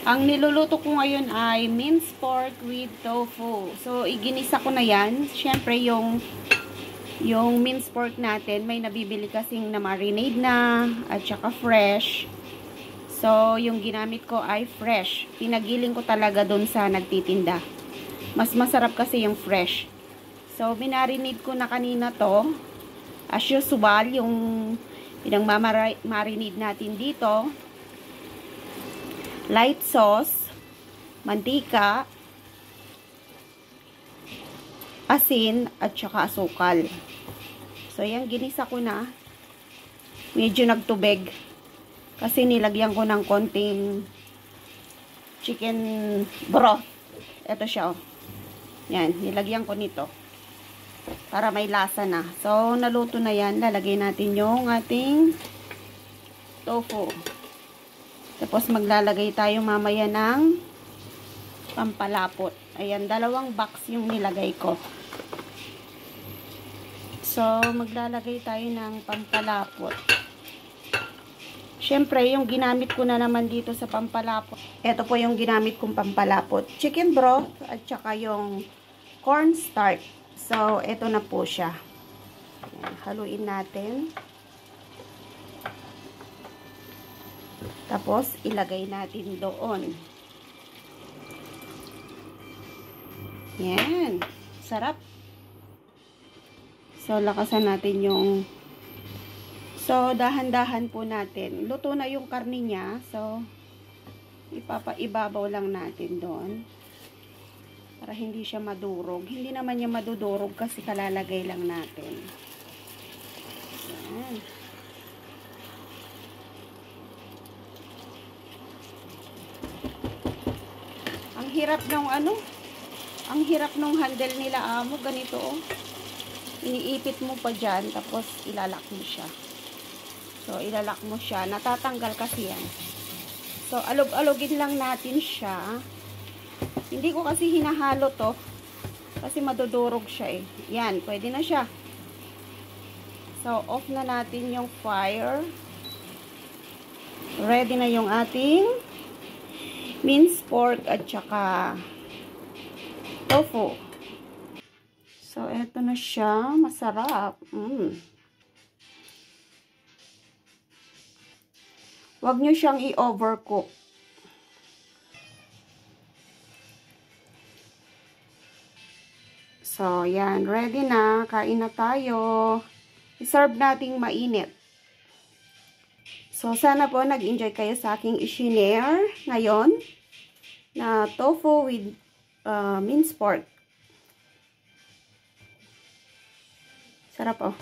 Ang niluluto ko ngayon ay minced pork with tofu. So, iginisa ko na yan. Siyempre, yung minced pork natin, may nabibili kasing na marinade na, at saka fresh. So, yung ginamit ko ay fresh. Pinagiling ko talaga dun sa nagtitinda. Mas masarap kasi yung fresh. So, binarinade ko na kanina to. As usual, yung pinang-marinade natin dito. Light sauce, mantika, asin, at saka asukal. So, yan, ginisa ko na. Medyo nagtubig. Kasi nilagyan ko ng konting chicken broth. Ito siya, oh. Yan, nilagyan ko nito. Para may lasa na. So, naluto na yan. Lalagay natin yung ating tofu. Tapos, maglalagay tayo mamaya ng pampalapot. Ayan, 2 box yung nilagay ko. So, maglalagay tayo ng pampalapot. Siyempre, yung ginamit ko na naman dito sa pampalapot. Ito po yung ginamit kong pampalapot. Chicken broth at saka yung cornstarch. So, ito na po siya. Ayan, haluin natin. Tapos, ilagay natin doon. Yan. Sarap. So, lakasan natin yung... So, dahan-dahan po natin. Luto na yung karne niya. So, ipapaibabaw lang natin doon. Para hindi siya madurog. Hindi naman niya madudurog kasi kalalagay lang natin. Yan. Ang hirap ng ang hirap ng handle nila, amo, ganito, oh. Iniipit mo pa dyan, tapos ilalak mo siya. So, ilalak mo siya. Natatanggal kasi yan. So, alog-alogin lang natin siya. Hindi ko kasi hinahalo to. Kasi madudurog siya, eh. Yan, pwede na siya. So, off na natin yung fire. Ready na yung ating minced pork at saka tofu. So, eto na siya. Masarap. Huwag nyo siyang i-overcook. So, yan. Ready na. Kain na tayo. I-serve nating mainit. So, sana po nag-enjoy kayo sa aking i-share ngayon na tofu with minced pork. Sarap, oh.